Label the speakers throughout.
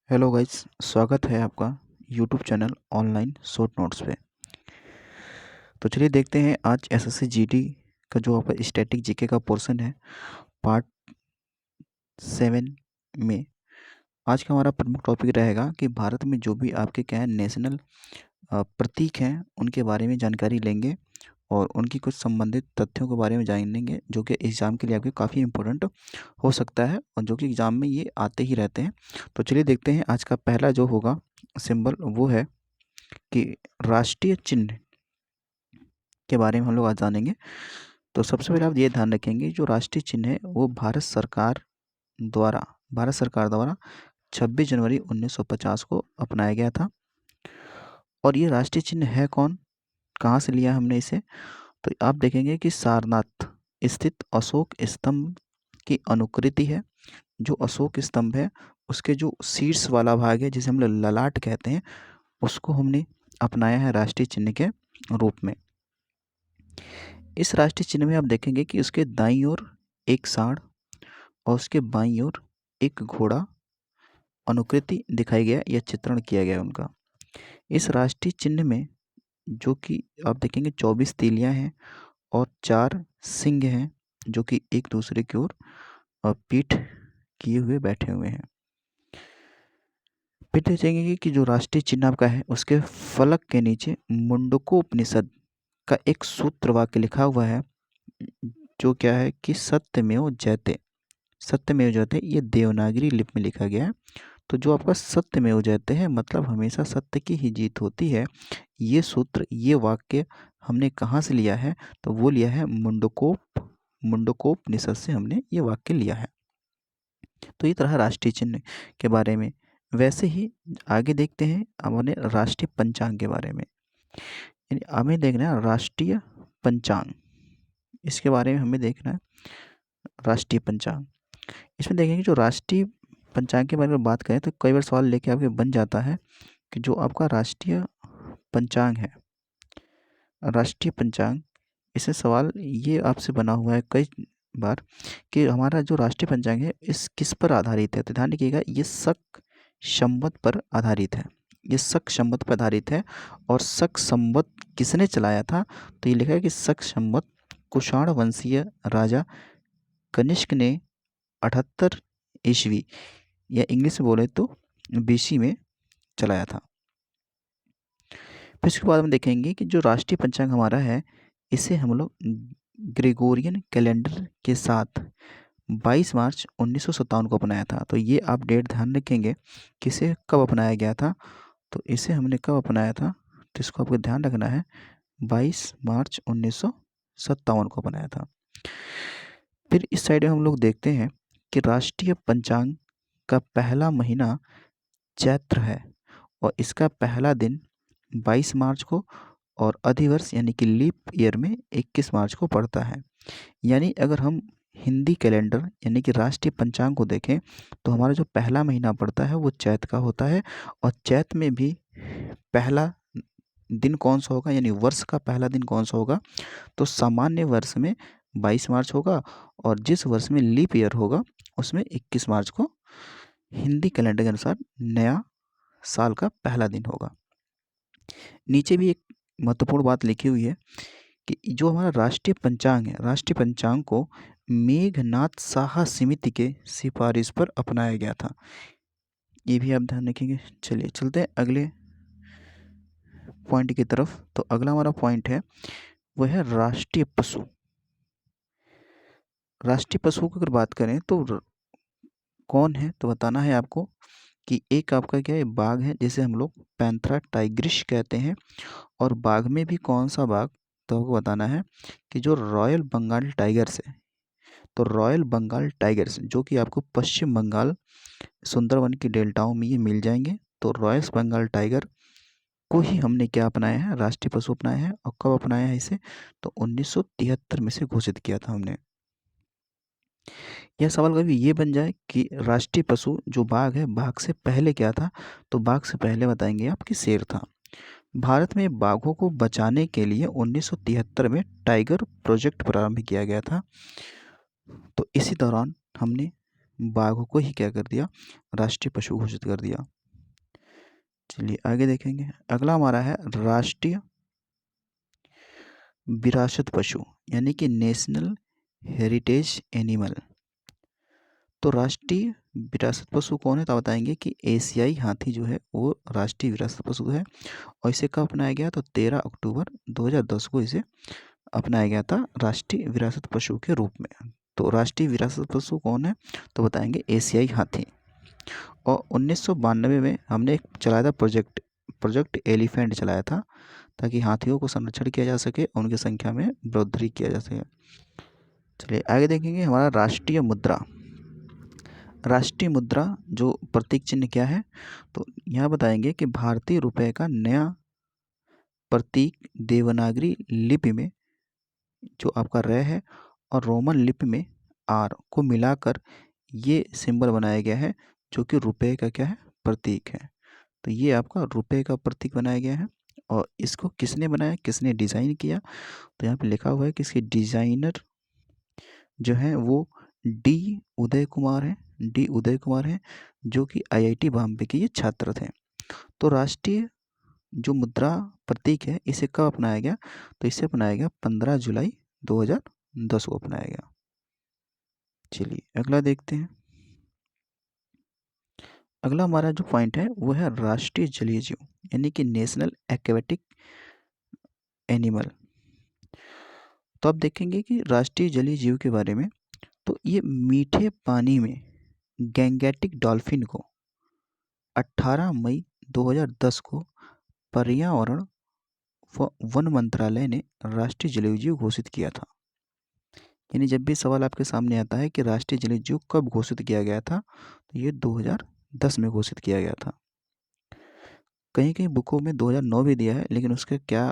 Speaker 1: Hello guys, स्वागत है आपका YouTube channel online short notes पे। तो चलिए देखते हैं आज एसएससी जीडी का जो आपका स्टैटिक जीके का पोर्शन है पार्ट 7 में। आज का हमारा प्रमुख टॉपिक रहेगा कि भारत में जो भी आपके क्या है नेशनल प्रतीक हैं उनके बारे में जानकारी लेंगे और उनकी कुछ संबंधित तथ्यों के बारे में जानेंगे जो कि एग्ज़ाम के लिए आपके काफ़ी इम्पोर्टेंट हो सकता है और जो कि एग्ज़ाम में ये आते ही रहते हैं। तो चलिए देखते हैं आज का पहला जो होगा सिंबल वो है कि राष्ट्रीय चिन्ह के बारे में हम लोग आज जानेंगे। तो सबसे पहले आप ये ध्यान रखेंगे जो राष्ट्रीय चिन्ह है वो भारत सरकार द्वारा 26 जनवरी 1950 को अपनाया गया था। और ये राष्ट्रीय चिन्ह है कौन, कहाँ से लिया हमने इसे, तो आप देखेंगे कि सारनाथ स्थित अशोक स्तंभ की अनुकृति है। जो अशोक स्तंभ है उसके जो शीर्ष वाला भाग है जिसे हम लोग ललाट कहते हैं उसको हमने अपनाया है राष्ट्रीय चिन्ह के रूप में। इस राष्ट्रीय चिन्ह में आप देखेंगे कि उसके दाईं ओर एक सांड और उसके बाईं ओर एक घोड़ा अनुकृति दिखाई गया या चित्रण किया गया उनका। इस राष्ट्रीय चिन्ह में जो कि आप देखेंगे 24 तीलियां हैं और 4 सिंह हैं जो कि एक दूसरे की ओर पीठ किए हुए बैठे हुए हैं। फिर देखेंगे कि जो राष्ट्रीय चिन्ह आपका है उसके फलक के नीचे मुंडकोपनिषद का एक सूत्र वाक्य लिखा हुआ है जो क्या है कि सत्यमेव जयते ये देवनागरी लिपि में लिखा गया है। तो जो आपका सत्यमेव जयते है मतलब हमेशा सत्य की ही जीत होती है। ये सूत्र ये वाक्य हमने कहाँ से लिया है, तो वो लिया है मुंडकोपनिषद से हमने ये वाक्य लिया है। तो ये तरह राष्ट्रीय चिन्ह के बारे में। वैसे ही आगे देखते हैं हमने राष्ट्रीय पंचांग के बारे में। यानी हमें देखना है राष्ट्रीय पंचांग, इसके बारे में हमें देखना है राष्ट्रीय पंचांग। इसमें देखेंगे जो राष्ट्रीय पंचांग के बारे में बात करें तो कई बार सवाल लेके आपके बन जाता है कि जो आपका राष्ट्रीय पंचांग है, राष्ट्रीय पंचांग, इससे सवाल ये आपसे बना हुआ है कई बार कि हमारा जो राष्ट्रीय पंचांग है इस किस पर आधारित है। तो ध्यान रखिएगा ये शक संवत पर आधारित है, ये शक संवत पर आधारित है। और शक संवत किसने चलाया था, तो ये लिखा है कि शक संवत कुषाण वंशीय राजा कनिष्क ने 78 ईस्वी या इंग्लिश में बोले तो बीसी में चलाया था। फिर इसके बाद हम देखेंगे कि जो राष्ट्रीय पंचांग हमारा है इसे हम लोग ग्रेगोरियन कैलेंडर के साथ 22 मार्च 1957 को अपनाया था। तो ये आप डेट ध्यान रखेंगे कि इसे कब अपनाया गया था। तो इसे हमने कब अपनाया था, तो इसको आपको ध्यान रखना है 22 मार्च 1957 को अपनाया था। फिर इस साइड में हम लोग देखते हैं कि राष्ट्रीय पंचांग का पहला महीना चैत्र है और इसका पहला दिन 22 मार्च को और अधिवर्ष यानी कि लीप ईयर में 21 मार्च को पड़ता है। यानी अगर हम हिंदी कैलेंडर यानी कि राष्ट्रीय पंचांग को देखें तो हमारा जो पहला महीना पड़ता है वो चैत का होता है। और चैत में भी पहला दिन कौन सा होगा, यानी वर्ष का पहला दिन कौन सा होगा, तो सामान्य वर्ष में 22 मार्च होगा और जिस वर्ष में लीप ईयर होगा उसमें 21 मार्च को हिंदी कैलेंडर के अनुसार नया साल का पहला दिन होगा। नीचे भी एक महत्वपूर्ण बात लिखी हुई है कि जो हमारा राष्ट्रीय पंचांग है, राष्ट्रीय पंचांग को मेघनाथ साहा समिति के सिफारिश पर अपनाया गया था। ये भी आप ध्यान रखेंगे। चलिए चलते हैं अगले पॉइंट की तरफ। तो अगला हमारा पॉइंट है वो है राष्ट्रीय पशु। राष्ट्रीय पशु की अगर बात करें तो कौन है, तो बताना है आपको कि एक आपका क्या है बाघ है जिसे हम लोग पैंथरा टाइग्रिस कहते हैं। और बाघ में भी कौन सा बाघ, तो आपको बताना है कि जो रॉयल बंगाल टाइगर्स है। तो रॉयल बंगाल टाइगर्स जो कि आपको पश्चिम बंगाल सुंदरवन की डेल्टाओं में ये मिल जाएंगे। तो रॉयल बंगाल टाइगर को ही हमने क्या अपनाया है, राष्ट्रीय पशु अपनाया है। और कब अपनाया है इसे, तो 1973 में से घोषित किया था हमने। यह सवाल कभी ये बन जाए कि राष्ट्रीय पशु जो बाघ है, बाघ से पहले क्या था, तो बाघ से पहले बताएंगे आप कि शेर था। भारत में बाघों को बचाने के लिए 1973 में टाइगर प्रोजेक्ट प्रारंभ किया गया था। तो इसी दौरान हमने बाघों को ही क्या कर दिया, राष्ट्रीय पशु घोषित कर दिया। चलिए आगे देखेंगे। अगला हमारा है राष्ट्रीय विरासत पशु यानी कि नेशनल हेरिटेज एनिमल। तो राष्ट्रीय विरासत पशु कौन है तो बताएंगे कि एशियाई हाथी जो है वो राष्ट्रीय विरासत पशु है। और इसे कब अपनाया गया तो 13 अक्टूबर 2010 को इसे अपनाया गया था राष्ट्रीय विरासत पशु के रूप में। तो राष्ट्रीय विरासत पशु कौन है तो बताएंगे एशियाई हाथी। और 1992 में हमने एक चलाया था प्रोजेक्ट एलिफेंट चलाया था ताकि हाथियों को संरक्षण किया जा सके और उनकी संख्या में बढ़ोतरी किया जा सके। चलिए आगे देखेंगे हमारा राष्ट्रीय मुद्रा। राष्ट्रीय मुद्रा जो प्रतीक चिन्ह क्या है तो यहाँ बताएंगे कि भारतीय रुपए का नया प्रतीक देवनागरी लिपि में जो आपका र है और रोमन लिपि में आर को मिलाकर ये सिंबल बनाया गया है जो कि रुपए का क्या है प्रतीक है। तो ये आपका रुपए का प्रतीक बनाया गया है। और इसको किसने बनाया किसने डिज़ाइन किया तो यहाँ पे लिखा हुआ है कि इसके डिज़ाइनर जो हैं वो डी उदय कुमार हैं जो कि आईआईटी बॉम्बे के ये छात्र थे। तो राष्ट्रीय जो मुद्रा प्रतीक है इसे कब अपनाया गया तो इसे अपनाया गया 15 जुलाई 2010 को अपनाया गया। चलिए अगला देखते हैं। अगला हमारा जो पॉइंट है वो है राष्ट्रीय जलीय जीव यानी कि नेशनल एक्वेटिक एनिमल। तो आप देखेंगे कि राष्ट्रीय जलीय जीव के बारे में तो ये मीठे पानी में गैंगेटिक डॉल्फिन को 18 मई 2010 को पर्यावरण व वन मंत्रालय ने राष्ट्रीय जलीय जीव घोषित किया था। यानी जब भी सवाल आपके सामने आता है कि राष्ट्रीय जलीय जीव कब घोषित किया गया था तो ये 2010 में घोषित किया गया था। कहीं कहीं बुकों में 2009 भी दिया है लेकिन उसका क्या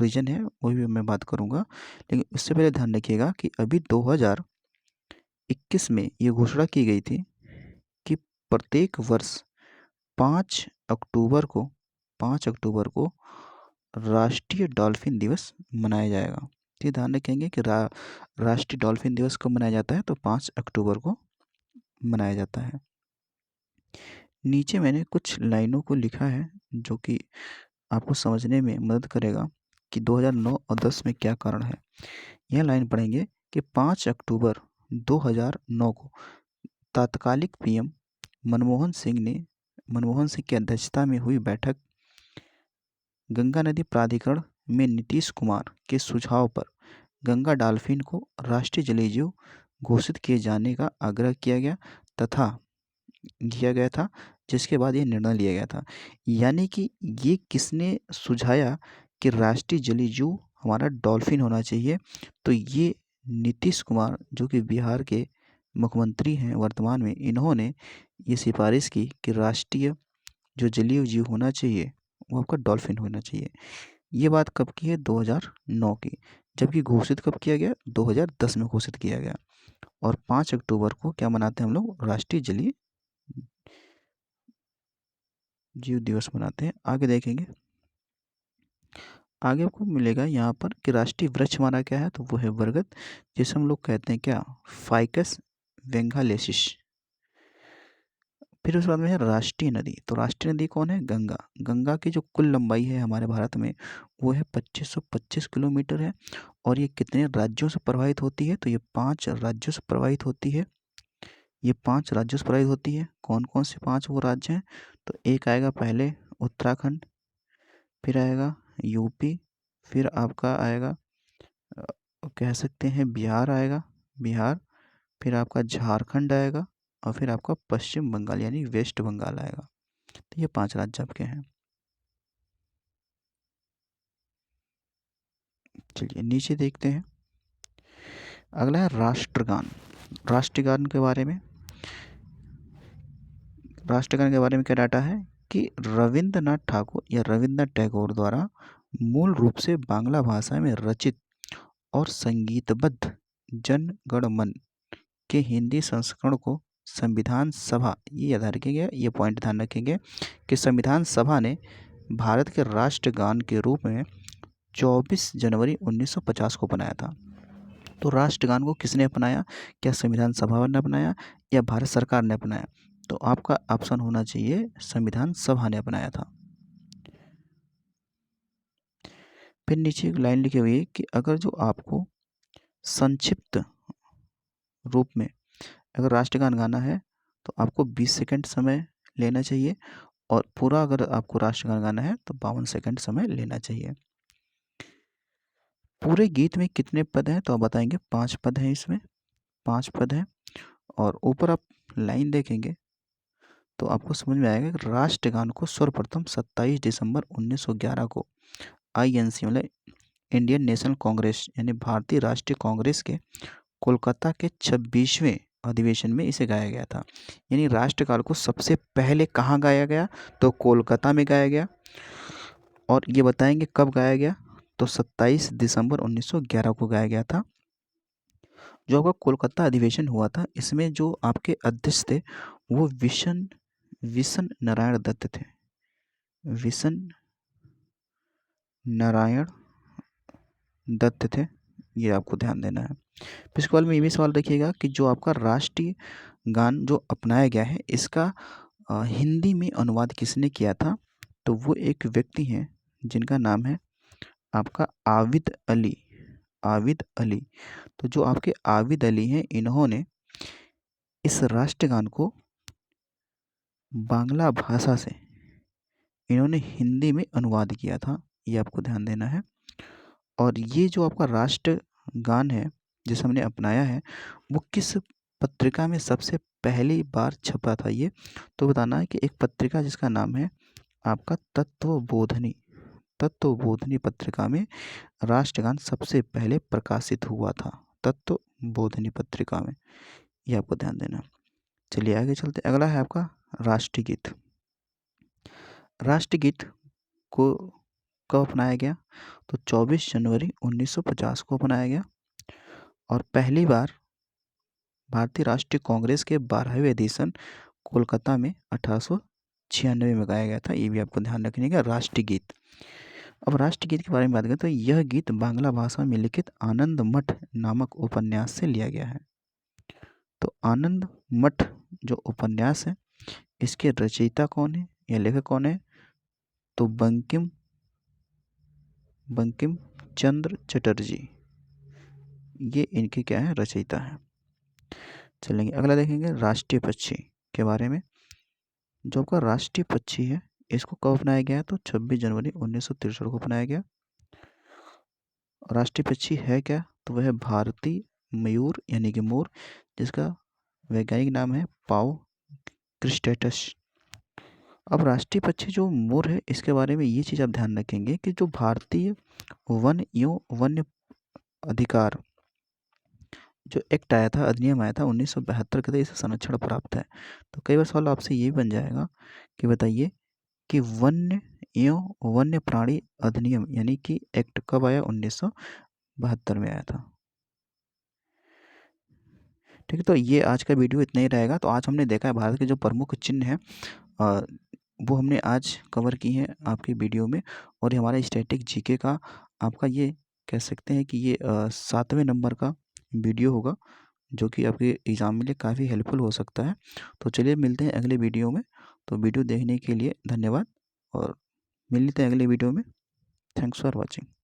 Speaker 1: रीजन है वो भी मैं बात करूंगा। लेकिन उससे पहले ध्यान रखिएगा कि अभी 2021 में ये घोषणा की गई थी कि प्रत्येक वर्ष 5 अक्टूबर को 5 अक्टूबर को राष्ट्रीय डॉल्फिन दिवस मनाया जाएगा। ये ध्यान रखेंगे कि राष्ट्रीय डॉल्फिन दिवस कब मनाया जाता है तो 5 अक्टूबर को मनाया जाता है। नीचे मैंने कुछ लाइनों को लिखा है जो कि आपको समझने में मदद करेगा कि 2009 और 10 में क्या कारण है। यह लाइन पढ़ेंगे कि 5 अक्टूबर 2009 को तत्कालिक पीएम मनमोहन सिंह की अध्यक्षता में हुई बैठक गंगा नदी प्राधिकरण में नीतीश कुमार के सुझाव पर गंगा डॉल्फिन को राष्ट्रीय जलीय जीव घोषित किए जाने का आग्रह किया गया था जिसके बाद ये निर्णय लिया गया था। यानी कि ये किसने सुझाया कि राष्ट्रीय जलीय जीव हमारा डॉल्फिन होना चाहिए तो ये नीतीश कुमार जो कि बिहार के मुख्यमंत्री हैं वर्तमान में, इन्होंने ये सिफारिश की कि राष्ट्रीय जो जलीय जीव होना चाहिए वो आपका डॉल्फिन होना चाहिए। ये बात कब की है 2009 की, जबकि घोषित कब किया गया 2010 में घोषित किया गया। और 5 अक्टूबर को क्या मनाते हैं हम लोग राष्ट्रीय जलीय जीव दिवस मनाते हैं। आगे देखेंगे, आगे आपको मिलेगा यहाँ पर कि राष्ट्रीय वृक्ष हमारा क्या है तो वो है बरगद, जिसे हम लोग कहते हैं क्या फाइकस वेंगालेसिस। फिर उसके बाद में है राष्ट्रीय नदी। तो राष्ट्रीय नदी कौन है गंगा। गंगा की जो कुल लंबाई है हमारे भारत में वो है 2525 किलोमीटर है। और ये कितने राज्यों से प्रवाहित होती है तो ये 5 राज्यों से प्रवाहित होती है। ये 5 राज्यों से प्रवाहित होती है। कौन कौन से 5 वो राज्य हैं तो एक आएगा पहले उत्तराखंड, फिर आएगा यूपी, फिर आपका आएगा कह सकते हैं बिहार आएगा, बिहार, फिर आपका झारखंड आएगा और फिर आपका पश्चिम बंगाल यानी वेस्ट बंगाल आएगा। तो ये 5 राज्य आपके हैं। चलिए नीचे देखते हैं। अगला है राष्ट्रगान। राष्ट्रगान के बारे में क्या डाटा है कि रविंद्रनाथ ठाकुर या रविंद्रनाथ टैगोर द्वारा मूल रूप से बांग्ला भाषा में रचित और संगीतबद्ध जन गण मन के हिंदी संस्करण को संविधान सभा, ये याद रखेंगे, ये पॉइंट ध्यान रखेंगे कि संविधान सभा ने भारत के राष्ट्रगान के रूप में 24 जनवरी 1950 को बनाया था। तो राष्ट्रगान को किसने अपनाया, क्या संविधान सभा ने अपनाया या भारत सरकार ने अपनाया तो आपका ऑप्शन होना चाहिए संविधान सभा ने अपनाया था। फिर नीचे एक लाइन लिखी हुई है कि अगर जो आपको संक्षिप्त रूप में अगर राष्ट्रगान गाना है तो आपको 20 सेकंड समय लेना चाहिए, और पूरा अगर आपको राष्ट्रगान गाना है तो 52 सेकंड समय लेना चाहिए। पूरे गीत में कितने पद हैं तो आप बताएंगे 5 पद हैं, इसमें 5 पद हैं। और ऊपर आप लाइन देखेंगे तो आपको समझ में आएगा कि राष्ट्रगान को सर्वप्रथम 27 दिसंबर 1911 को INC मतलब इंडियन नेशनल कांग्रेस यानी भारतीय राष्ट्रीय कांग्रेस के कोलकाता के 26वें अधिवेशन में इसे गाया गया था। यानी राष्ट्रगान को सबसे पहले कहाँ गाया गया तो कोलकाता में गाया गया। और ये बताएंगे कब गाया गया तो 27 दिसंबर 1911 को गाया गया था। जो आपका कोलकाता अधिवेशन हुआ था, इसमें जो आपके अध्यक्ष थे वो विशन नारायण दत्त थे। विशन नारायण दत्त थे, ये आपको ध्यान देना है। फिर इसके बाद में ये भी सवाल रखिएगा कि जो आपका राष्ट्रीय गान जो अपनाया गया है इसका हिंदी में अनुवाद किसने किया था तो वो एक व्यक्ति हैं जिनका नाम है आपका आविद अली। आविद अली। तो जो आपके आविद अली हैं इन्होंने इस राष्ट्रगान को बांग्ला भाषा से इन्होंने हिंदी में अनुवाद किया था, ये आपको ध्यान देना है। और ये जो आपका राष्ट्रगान है जिसे हमने अपनाया है वो किस पत्रिका में सबसे पहली बार छपा था ये तो बताना है कि एक पत्रिका जिसका नाम है आपका तत्वबोधिनी। तत्वबोधिनी पत्रिका में राष्ट्रगान सबसे पहले प्रकाशित हुआ था, तत्वबोधिनी पत्रिका में, ये आपको ध्यान देना। चलिए आगे चलते, अगला है आपका राष्ट्रीय गीत। राष्ट्रीय गीत को कब अपनाया गया तो 24 जनवरी 1950 को अपनाया गया। और पहली बार भारतीय राष्ट्रीय कांग्रेस के 12वें अधिवेशन कोलकाता में 1896 में गाया गया था, ये भी आपको ध्यान रखने का राष्ट्रीय गीत। अब राष्ट्रीय गीत के बारे में बात करें तो यह गीत बांग्ला भाषा में लिखित आनंद मठ नामक उपन्यास से लिया गया है। तो आनंद मठ जो उपन्यास है इसके रचयिता कौन है या लेखक कौन है तो बंकिम चंद्र चटर्जी, ये इनके क्या है रचयिता है। चलेंगे अगला देखेंगे राष्ट्रीय पक्षी के बारे में। जो आपका राष्ट्रीय पक्षी है इसको कब अपनाया गया तो 26 जनवरी 1963 को अपनाया गया। राष्ट्रीय पक्षी है क्या तो वह है भारतीय मयूर यानी कि मोर, जिसका वैज्ञानिक नाम है पाओ क्रिस्टेटस। अब राष्ट्रीय पक्षी जो मोर है इसके बारे में ये चीज़ आप ध्यान रखेंगे कि जो भारतीय वन एवं वन्य अधिकार जो एक्ट आया था, अधिनियम आया था 1972 के, इसे संरक्षण प्राप्त है। तो कई बार सवाल आपसे ये बन जाएगा कि बताइए कि वन्य एवं वन्य प्राणी अधिनियम यानी कि एक्ट कब आया 1972 में आया था। ठीक है, तो ये आज का वीडियो इतना ही रहेगा। तो आज हमने देखा है भारत के जो प्रमुख चिन्ह हैं वो हमने आज कवर की हैं आपके वीडियो में। और ये हमारा स्टैटिक जीके का आपका ये कह सकते हैं कि ये 7वें नंबर का वीडियो होगा जो कि आपके एग्ज़ाम में लिए काफ़ी हेल्पफुल हो सकता है। तो चलिए मिलते हैं अगले वीडियो में। तो वीडियो देखने के लिए धन्यवाद और मिलते हैं अगले वीडियो में। Thanks for watching.